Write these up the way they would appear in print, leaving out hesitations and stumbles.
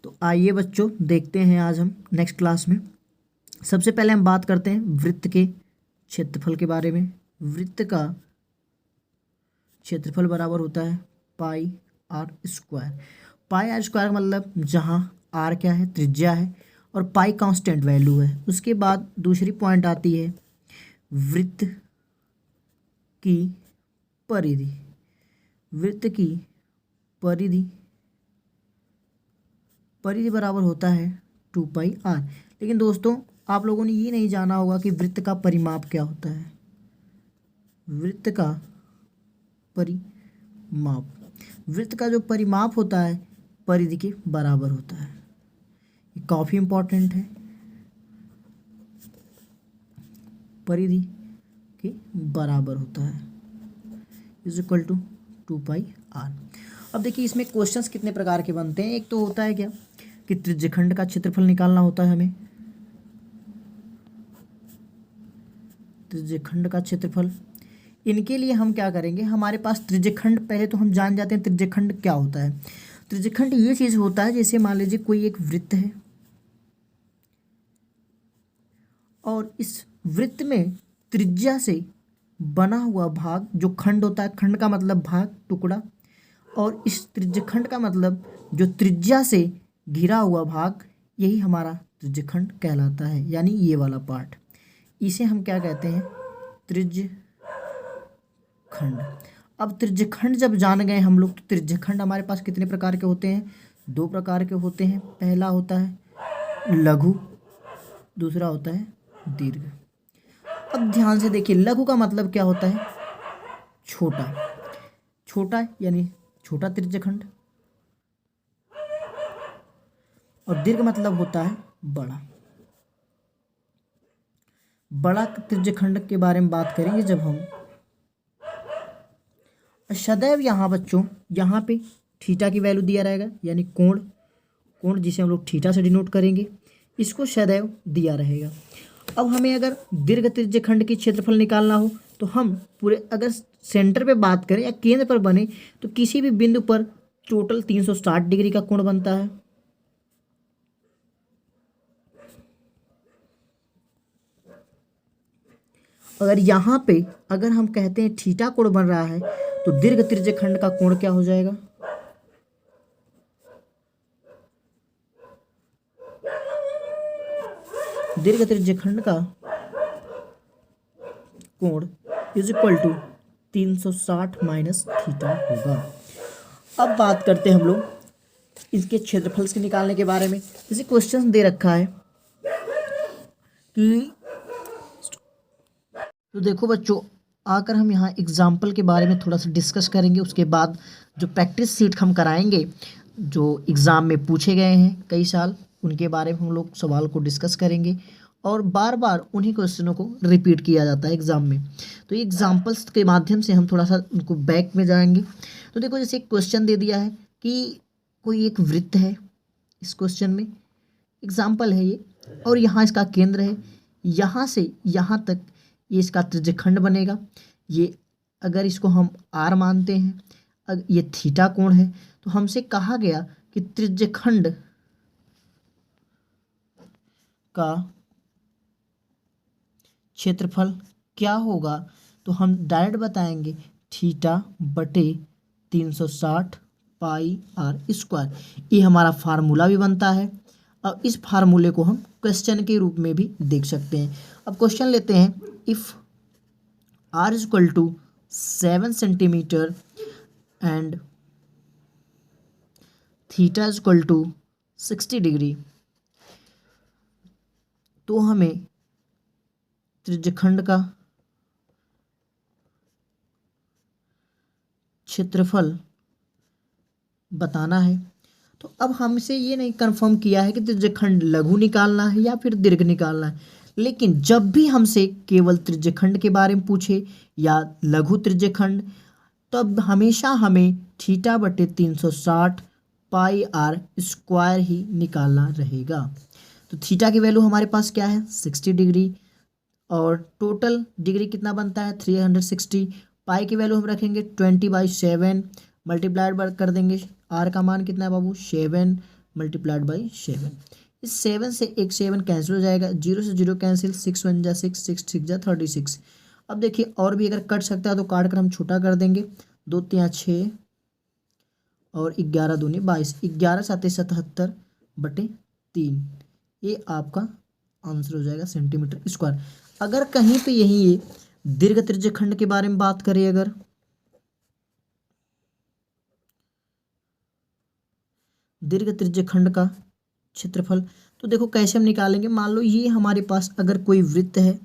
तो आइए बच्चों देखते हैं आज हम नेक्स्ट क्लास में। सबसे पहले हम बात करते हैं वृत्त के क्षेत्रफल के बारे में। वृत्त का क्षेत्रफल बराबर होता है pi r square. Pi r square मतलब जहाँ आर क्या है, त्रिज्या है, और पाई कांस्टेंट वैल्यू है। उसके बाद दूसरी पॉइंट आती है वृत्त की परिधि। वृत्त की परिधि बराबर होता है 2πr। लेकिन दोस्तों आप लोगों ने ये नहीं जाना होगा कि वृत्त का परिमाप क्या होता है। वृत्त का परिमाप, वृत्त का जो परिमाप होता है परिधि के बराबर होता है। ये काफ़ी इम्पोर्टेंट है। परिधि के बराबर होता है इज इक्वल टू 2πr। अब देखिए इसमें क्वेश्चंस कितने प्रकार के बनते हैं। एक तो होता है क्या कि त्रिज्यखंड का क्षेत्रफल निकालना होता है हमें। त्रिज्यखंड का क्षेत्रफल, इनके लिए हम क्या करेंगे, हमारे पास त्रिज्यखंड, पहले तो हम जान जाते हैं त्रिज्यखंड क्या होता है। त्रिज्यखंड ये चीज़ होता है जैसे मान लीजिए कोई एक वृत्त है और इस वृत्त में त्रिज्या से बना हुआ भाग जो खंड होता है, खंड का मतलब भाग, टुकड़ा, और इस त्रिज्यखंड का मतलब जो त्रिज्या से घिरा हुआ भाग, यही हमारा त्रिज्यखंड कहलाता है। यानी ये वाला पार्ट, इसे हम क्या कहते हैं, त्रिज्यखंड। अब त्रिज्यखंड जब जान गए हम लोग, तो त्रिज्यखंड हमारे पास कितने प्रकार के होते हैं, 2 प्रकार के होते हैं। पहला होता है लघु, दूसरा होता है दीर्घ। अब ध्यान से देखिए, लघु का मतलब क्या होता है, छोटा। छोटा यानी छोटा त्रिज्यखंड, और दीर्घ मतलब होता है बड़ा। बड़ा त्रिज्यखंड के बारे में बात करेंगे जब हम। सदैव यहाँ बच्चों, यहाँ पे थीटा की वैल्यू दिया रहेगा, यानी कोण, कोण जिसे हम लोग थीटा से डिनोट करेंगे, इसको सदैव दिया रहेगा। अब हमें अगर दीर्घ त्रिज्यखंड की क्षेत्रफल निकालना हो तो हम पूरे, अगर सेंटर पे बात करें या केंद्र पर बने, तो किसी भी बिंदु पर टोटल 360 डिग्री का कोण बनता है। अगर यहाँ पे अगर हम कहते हैं थीटा कोण बन रहा है, तो दीर्घ त्रिज्यखंड का कोण क्या हो जाएगा, दीर्घ त्रिज्यखंड का कोण is equal to 360 minus theta होगा। अब बात करते हैं हम लोग इसके क्षेत्रफल से निकालने के बारे में। जैसे क्वेश्चन दे रखा है कि, तो देखो बच्चों, आकर हम यहाँ एग्जाम्पल के बारे में थोड़ा सा डिस्कस करेंगे। उसके बाद जो प्रैक्टिस सीट हम कराएंगे, जो एग्ज़ाम में पूछे गए हैं कई साल, उनके बारे में हम लोग सवाल को डिस्कस करेंगे, और बार बार उन्हीं क्वेश्चनों को रिपीट किया जाता है एग्ज़ाम में। तो एग्जाम्पल्स के माध्यम से हम थोड़ा सा उनको बैक में जाएंगे। तो देखो, जैसे एक क्वेश्चन दे दिया है कि कोई एक वृत्त है, इस क्वेश्चन में एग्जाम्पल है ये, और यहाँ इसका केंद्र है, यहाँ से यहाँ तक ये इसका त्रिज्यखंड बनेगा। ये अगर इसको हम आर मानते हैं, अगर ये थीटा कोण है, तो हमसे कहा गया कि त्रिज्यखंड का क्षेत्रफल क्या होगा, तो हम डायरेक्ट बताएंगे थीटा बटे 360 पाई आर स्क्वायर। ये हमारा फार्मूला भी बनता है। अब इस फार्मूले को हम क्वेश्चन के रूप में भी देख सकते हैं। अब क्वेश्चन लेते हैं, if r is equal to 7 centimetre and theta is equal to 60 degree, तो हमें त्रिज्यखंड का क्षेत्रफल बताना है। तो अब हमसे ये नहीं कंफर्म किया है कि त्रिज्यखंड लघु निकालना है या फिर दीर्घ निकालना है, लेकिन जब भी हमसे केवल त्रिज्यखंड के बारे में पूछे या लघु त्रिज्यखंड, तब हमेशा हमें थीटा बटे 360 पाई आर स्क्वायर ही निकालना रहेगा। तो थीटा की वैल्यू हमारे पास क्या है, 60 डिग्री, और टोटल डिग्री कितना बनता है, 360। पाई की वैल्यू हम रखेंगे 20/7, मल्टीप्लाइड कर देंगे, आर का मान कितना है बाबू, 7, मल्टीप्लाइड बाई 7। इस 7 से एक 7 कैंसिल हो जाएगा, 0 से 0 कैंसिल, 6 1 जा 6, 6 6 जा 36। अब देखिए और भी अगर कट सकता है तो काट कर हम छोटा कर देंगे। 2 3 6 और 11 दूनी 22, 11 7 77 बटे 3, ये आपका आंसर हो जाएगा सेंटीमीटर स्क्वायर। अगर कहीं पे यही ये दीर्घ त्रिज्य खंड के बारे में बात करें, अगर दीर्घ त्रिज्य खंड का क्षेत्रफल, तो देखो कैसे हम निकालेंगे। मान लो ये हमारे पास अगर कोई वृत्त है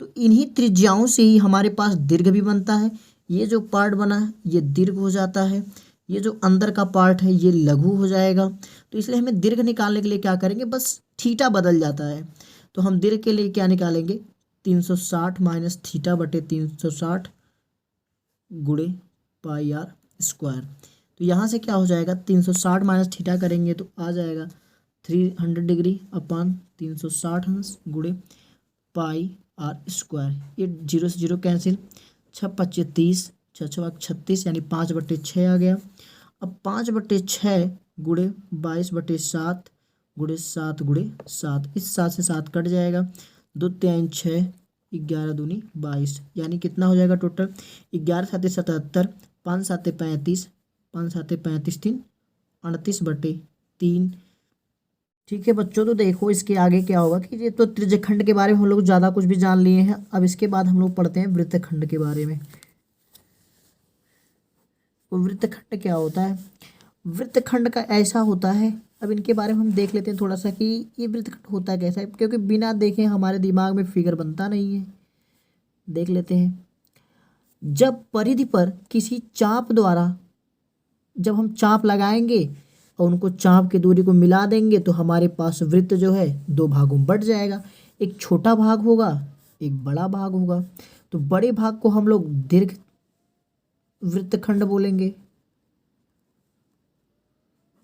तो इन्हीं त्रिज्याओं से ही हमारे पास दीर्घ भी बनता है। ये जो पार्ट बना है ये दीर्घ हो जाता है, ये जो अंदर का पार्ट है ये लघु हो जाएगा। तो इसलिए हमें दीर्घ निकालने के लिए क्या करेंगे, बस थीटा बदल जाता है। तो हम दीर्घ के लिए क्या निकालेंगे, 360 माइनस थीटा बटे 360 गुणे पाई आर स्क्वायर। तो यहाँ से क्या हो जाएगा, 360 माइनस थीटा करेंगे तो आ जाएगा 300 डिग्री अपान 360 अंश गुणे पाई आर स्क्वायर। ये 0 से 0 कैंसिल, 6 25 30, 6 6 36 यानी 5/6 आ गया। अब 5/6 गुणे 22/7 गुणे 7 गुणे 7, इस 7 से 7 कट जाएगा, 2 3 6, 11 दूनी 22, यानी कितना हो जाएगा टोटल, 11 7 77, 5 7 35, 5 7 35 3 38/3। ठीक है बच्चों, तो देखो इसके आगे क्या होगा कि ये तो त्रिज्यखंड के बारे में हम लोग ज़्यादा कुछ भी जान लिए हैं। अब इसके बाद हम लोग पढ़ते हैं वृत्तखंड के बारे में। तो वृत्तखंड क्या होता है, वृत्तखंड का ऐसा होता है, अब इनके बारे में हम देख लेते हैं थोड़ा सा कि ये वृत्तखंड होता कैसा है, क्योंकि बिना देखे हमारे दिमाग में फिगर बनता नहीं है। देख लेते हैं। जब परिधि पर किसी चाप द्वारा जब हम चाप लगाएंगे और उनको चाप की दूरी को मिला देंगे तो हमारे पास वृत्त जो है दो भागों में बट जाएगा। एक छोटा भाग होगा, एक बड़ा भाग होगा। तो बड़े भाग को हम लोग दीर्घ वृत्तखंड बोलेंगे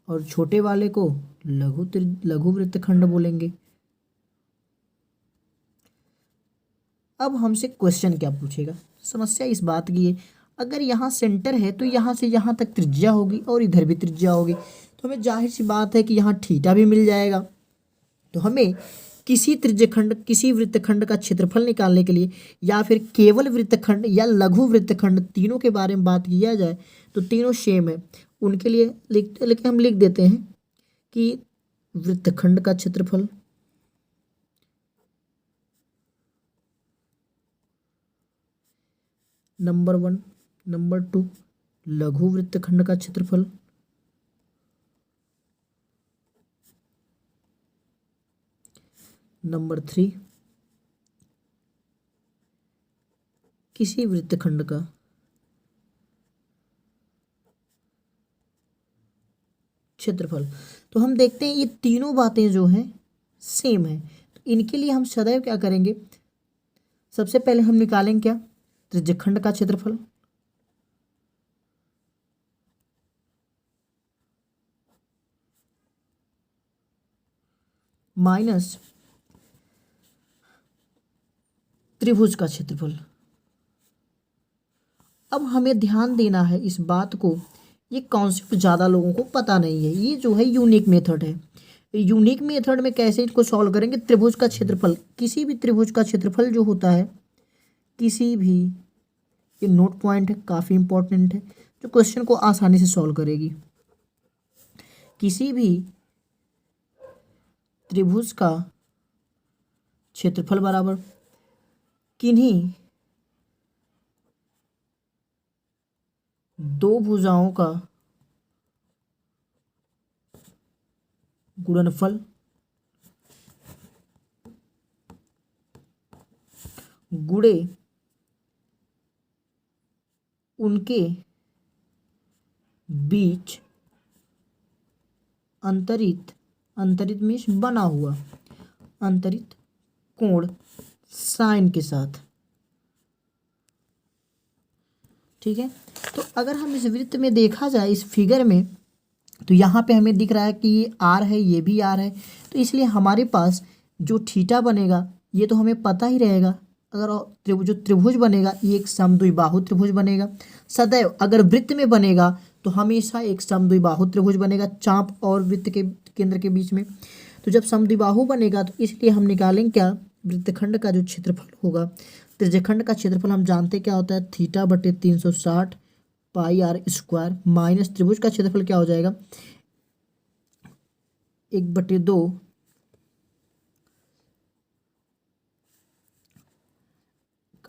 और छोटे वाले को लघु वृत्तखंड बोलेंगे। अब हमसे क्वेश्चन क्या पूछेगा, समस्या इस बात की है, अगर यहाँ सेंटर है तो यहाँ से यहाँ तक त्रिज्या होगी और इधर भी त्रिज्या होगी, तो हमें जाहिर सी बात है कि यहाँ थीटा भी मिल जाएगा। तो हमें किसी त्रिज्यखंड किसी वृत्तखंड का क्षेत्रफल निकालने के लिए या फिर केवल वृत्तखंड या लघु वृत्तखंड तीनों के बारे में बात किया जाए तो तीनों सेम है, उनके लिए लेकिन हम लिख देते हैं कि वृत्तखंड का क्षेत्रफल नंबर 1, नंबर 2 लघु वृत्तखंड का क्षेत्रफल, नंबर 3 किसी वृत्तखंड का क्षेत्रफल। तो हम देखते हैं ये तीनों बातें जो हैं सेम है, तो इनके लिए हम सदैव क्या करेंगे, सबसे पहले हम निकालेंगे क्या, त्रिज्यखंड का क्षेत्रफल माइनस त्रिभुज का क्षेत्रफल। अब हमें ध्यान देना है इस बात को, ये कॉन्सेप्ट ज़्यादा लोगों को पता नहीं है। ये जो है यूनिक मेथड है। यूनिक मेथड में कैसे इसको सॉल्व करेंगे, त्रिभुज का क्षेत्रफल, किसी भी त्रिभुज का क्षेत्रफल जो होता है, किसी भी, ये नोट पॉइंट है, काफ़ी इंपॉर्टेंट है, जो क्वेश्चन को आसानी से सॉल्व करेगी। किसी भी त्रिभुज का क्षेत्रफल बराबर किन्हीं दो भुजाओं का गुणनफल गुणे उनके बीच अंतरित मीन्स बना हुआ अंतरित कोण साइन के साथ। ठीक है, तो अगर हम इस वृत्त में देखा जाए, इस फिगर में, तो यहाँ पे हमें दिख रहा है कि ये आर है, ये भी आर है, तो इसलिए हमारे पास जो थीटा बनेगा ये तो हमें पता ही रहेगा। अगर जो त्रिभुज बनेगा ये एक समद्विबाहु त्रिभुज बनेगा। सदैव अगर वृत्त में बनेगा तो हमेशा एक समद्विबाहु त्रिभुज बनेगा। चाप और वृत्त के केंद्र के बीच में। तो जब समद्विबाहु बनेगा तो इसलिए हम निकालेंगे क्या, वृत्तखंड का जो क्षेत्रफल होगा, त्रिज्यखंड का क्षेत्रफल हम जानते क्या होता है, थीटा बटे 360 पाई आर स्क्वायर, माइनस त्रिभुज का क्षेत्रफल क्या हो जाएगा, 1/2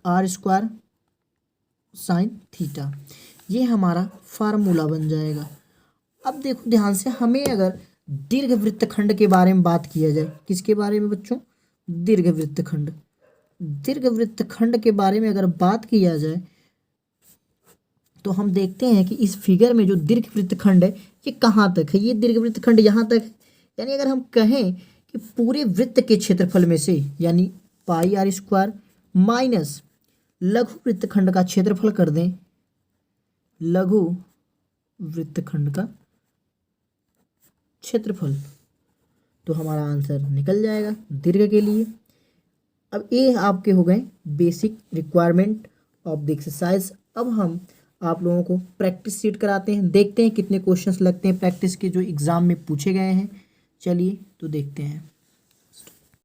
आर स्क्वायर साइन थीटा। ये हमारा फार्मूला बन जाएगा। अब देखो ध्यान से, हमें अगर दीर्घवृत्तखंड के बारे में बात किया जाए, किसके बारे में बच्चों, दीर्घवृत्तखंड। दीर्घवृत्तखंड के बारे में अगर बात किया जाए तो हम देखते हैं कि इस फिगर में जो दीर्घवृत्तखंड है ये कहाँ तक है, ये दीर्घवृत्तखंड यहाँ तक है। यानी अगर हम कहें कि पूरे वृत्त के क्षेत्रफल में से, यानी पाई आर स्क्वायर माइनस लघु वृत्तखंड का क्षेत्रफल कर दें, लघु वृत्तखंड का क्षेत्रफल, तो हमारा आंसर निकल जाएगा दीर्घ के लिए। अब ये आपके हो गए basic requirement of the exercise. अब हम आप लोगों को प्रैक्टिस शीट कराते हैं, देखते हैं कितने क्वेश्चंस लगते हैं प्रैक्टिस के जो एग्ज़ाम में पूछे गए हैं। चलिए तो देखते हैं।